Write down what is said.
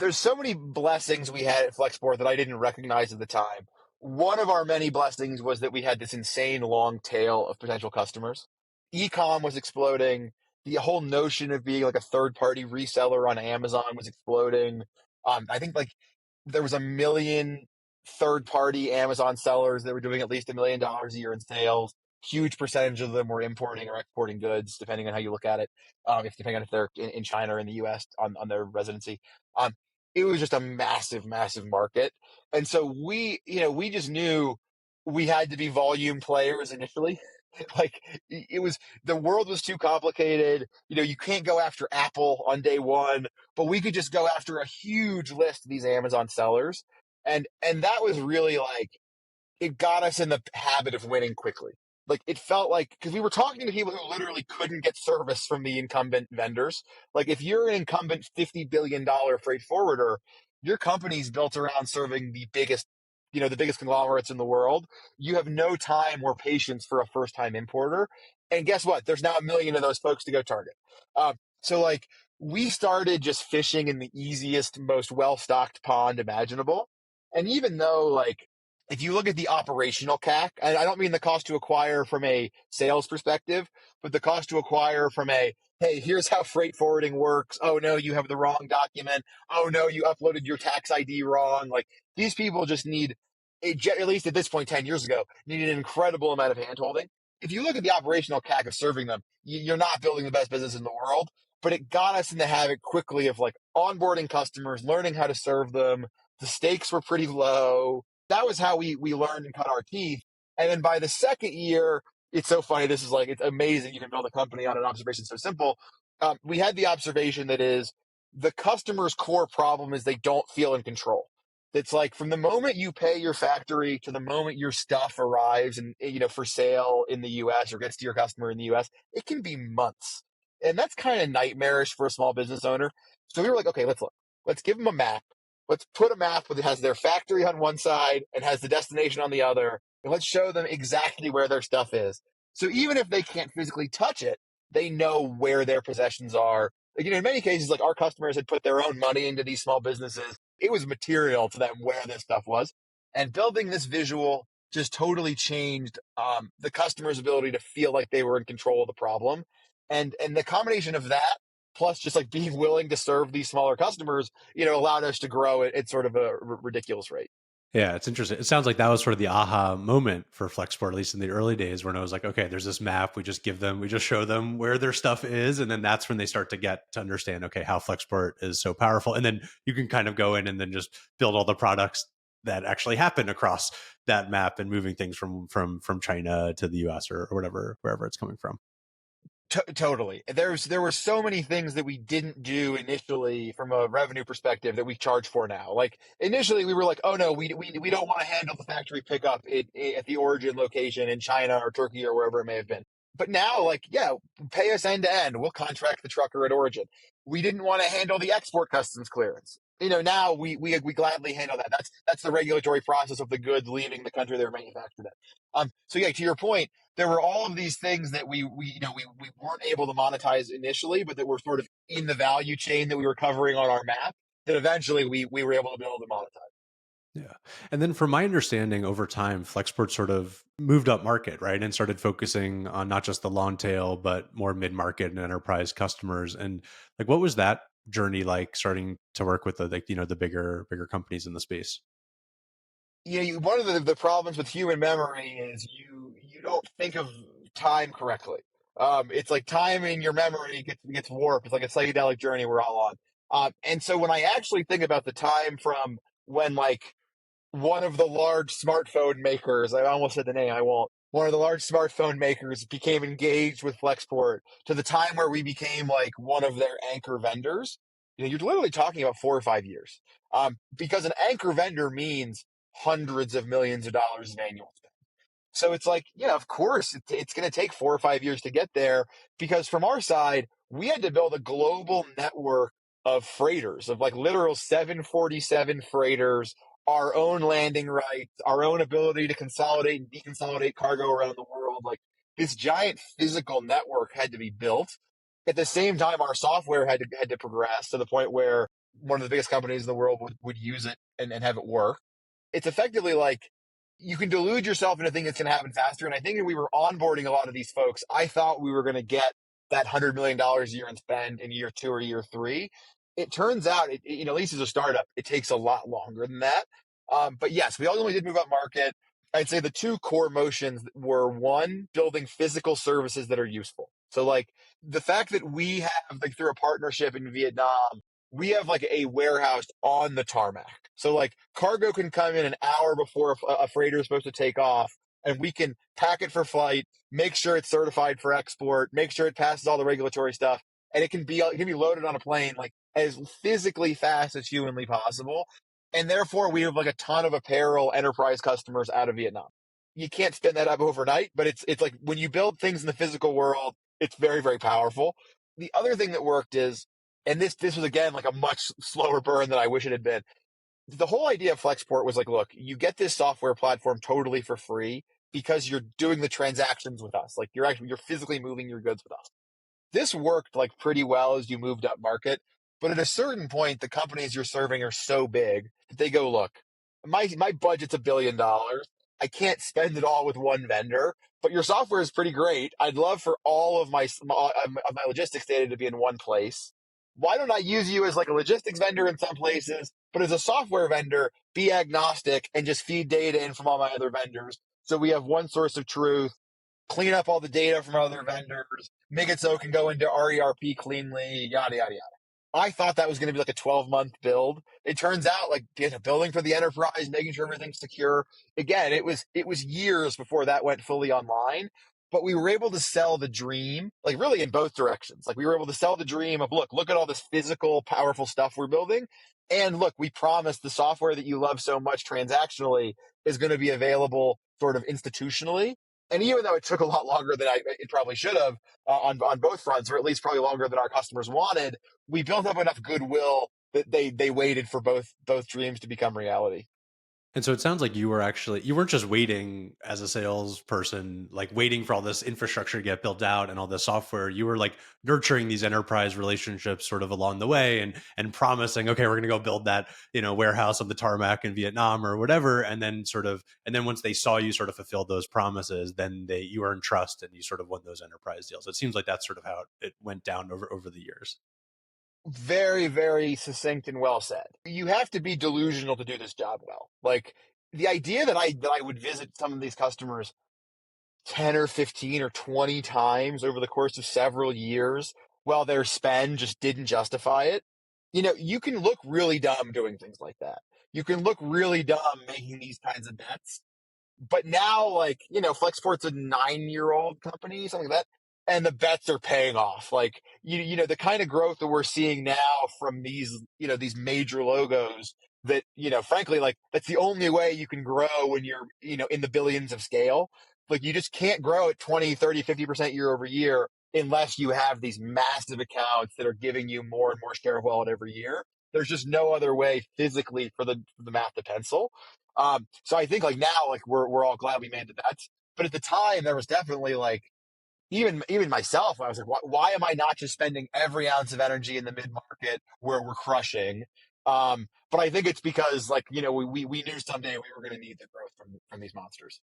there's so many blessings we had at Flexport that I didn't recognize at the time. One of our many blessings was that we had this insane long tail of potential customers. Ecom was exploding. The whole notion of being like a third party reseller on Amazon was exploding. I think like there was 1 million third party Amazon sellers that were doing at least $1 million a year in sales. Huge percentage of them were importing or exporting goods, depending on how you look at it. If depending on if they're in China or in the U.S. on their residency. Um, it was just a massive, massive market. And so we just knew we had to be volume players initially. Like it was, the world was too complicated. You can't go after Apple on day one, but we could just go after a huge list of these Amazon sellers. And that was really like, it got us in the habit of winning quickly. Like it felt like, because we were talking to people who literally couldn't get service from the incumbent vendors. Like if you're an incumbent $50 billion freight forwarder, your company's built around serving the biggest conglomerates in the world. You have no time or patience for a first time importer. And guess what? There's now 1 million of those folks to go target. So like we started just fishing in the easiest, most well-stocked pond imaginable. And even though like, if you look at the operational CAC, and I don't mean the cost to acquire from a sales perspective, but the cost to acquire from a, hey, here's how freight forwarding works. Oh no, you have the wrong document. Oh no, you uploaded your tax ID wrong. Like these people just need, at least at this point, 10 years ago, needed an incredible amount of handholding. If you look at the operational CAC of serving them, you're not building the best business in the world, but it got us in the habit quickly of like onboarding customers, learning how to serve them. The stakes were pretty low. That was how we learned and cut our teeth. And then by the second year, it's so funny. This is like, it's amazing. You can build a company on an observation so simple. We had the observation that is the customer's core problem is they don't feel in control. It's like from the moment you pay your factory to the moment your stuff arrives and, for sale in the US or gets to your customer in the US, it can be months. And that's kind of nightmarish for a small business owner. So we were like, okay, let's look. Let's give them a map. Let's put a map that has their factory on one side and has the destination on the other. And let's show them exactly where their stuff is. So even if they can't physically touch it, they know where their possessions are. Like, in many cases, like our customers had put their own money into these small businesses. It was material to them where this stuff was. And building this visual just totally changed the customer's ability to feel like they were in control of the problem. And the combination of that plus just like being willing to serve these smaller customers, allowed us to grow at sort of a ridiculous rate. Yeah, it's interesting. It sounds like that was sort of the aha moment for Flexport, at least in the early days, when I was like, okay, there's this map. We just show them where their stuff is. And then that's when they start to get to understand, okay, how Flexport is so powerful. And then you can kind of go in and then just build all the products that actually happen across that map and moving things from China to the US or whatever, wherever it's coming from. Totally. There were so many things that we didn't do initially from a revenue perspective that we charge for now. Like initially we were like, oh no, we don't want to handle the factory pickup at the origin location in China or Turkey or wherever it may have been. But now, like, yeah, pay us end to end. We'll contract the trucker at origin. We didn't want to handle the export customs clearance. Now we gladly handle that. That's the regulatory process of the goods leaving the country they were manufactured in. So yeah, to your point, there were all of these things that we weren't able to monetize initially, but that were sort of in the value chain that we were covering on our map that eventually we were able to build and monetize. Yeah. And then from my understanding over time, Flexport sort of moved up market, right? And started focusing on not just the long tail, but more mid-market and enterprise customers. And like, what was that journey like starting to work with the bigger companies in the space? One of the problems with human memory is you don't think of time correctly. It's like time in your memory gets warped. It's like a psychedelic journey we're all on. And so when I actually think about the time from when like one of the large smartphone makers, I almost said the name, I won't. One of the large smartphone makers became engaged with Flexport to the time where we became like one of their anchor vendors. You're literally talking about 4 or 5 years. Because an anchor vendor means hundreds of millions of dollars of annual spend. So it's like, yeah, of course, it's going to take 4 or 5 years to get there because from our side, we had to build a global network of freighters, of like literal 747 freighters, our own landing rights, our own ability to consolidate and deconsolidate cargo around the world. Like this giant physical network had to be built. At the same time, our software had to progress to the point where one of the biggest companies in the world would use it and have it work. It's effectively like you can delude yourself into thinking it's going to happen faster. And I think when we were onboarding a lot of these folks, I thought we were going to get that $100 million a year in spend in year 2 or year 3. It turns out, at least as a startup, it takes a lot longer than that. But yes, we ultimately did move up market. I'd say the two core motions were, one, building physical services that are useful. So like the fact that we have, like, through a partnership in Vietnam, we have like a warehouse on the tarmac. So like cargo can come in an hour before a freighter is supposed to take off, and we can pack it for flight, make sure it's certified for export, make sure it passes all the regulatory stuff, and it can be loaded on a plane like as physically fast as humanly possible. And therefore, we have like a ton of apparel enterprise customers out of Vietnam. You can't spin that up overnight, but it's like when you build things in the physical world, it's very, very powerful. The other thing that worked is, and this was again like a much slower burn than I wish it had been. The whole idea of Flexport was like, look, you get this software platform totally for free because you're doing the transactions with us. Like you're physically moving your goods with us. This worked like pretty well as you moved up market. But at a certain point, the companies you're serving are so big that they go, look, my budget's $1 billion. I can't spend it all with one vendor, but your software is pretty great. I'd love for all of my logistics data to be in one place. Why don't I use you as like a logistics vendor in some places, but as a software vendor, be agnostic and just feed data in from all my other vendors. So we have one source of truth, clean up all the data from other vendors, make it so it can go into our ERP cleanly, yada, yada, yada. I thought that was going to be like a 12-month build. It turns out like building for the enterprise, making sure everything's secure. Again, it was years before that went fully online, but we were able to sell the dream, like really in both directions. Like we were able to sell the dream of, look at all this physical, powerful stuff we're building. And look, we promise the software that you love so much transactionally is going to be available sort of institutionally. And even though it took a lot longer than it probably should have on both fronts, or at least probably longer than our customers wanted, we built up enough goodwill that they waited for both dreams to become reality. And so it sounds like you weren't just waiting as a salesperson, like waiting for all this infrastructure to get built out and all this software. You were like nurturing these enterprise relationships sort of along the way and promising, okay, we're going to go build that, warehouse on the tarmac in Vietnam or whatever. And then once they saw you sort of fulfill those promises, then you earned trust and you sort of won those enterprise deals. It seems like that's sort of how it went down over the years. Very, very succinct and well said. You have to be delusional to do this job well. Like the idea that I would visit some of these customers 10 or 15 or 20 times over the course of several years while their spend just didn't justify it. You can look really dumb doing things like that. You can look really dumb making these kinds of bets. But now, like, Flexport's a 9-year-old company, something like that, and the bets are paying off. Like, the kind of growth that we're seeing now from these major logos that, frankly, like, that's the only way you can grow when you're, in the billions of scale. Like, you just can't grow at 20, 30, 50% year over year unless you have these massive accounts that are giving you more and more share of wallet every year. There's just no other way physically for the math to pencil. So I think like now, like we're all glad we made the bets. But at the time, there was definitely like even myself, I was like, why am I not just spending every ounce of energy in the mid market where we're crushing? But I think it's because like we knew someday we were going to need the growth from these monsters.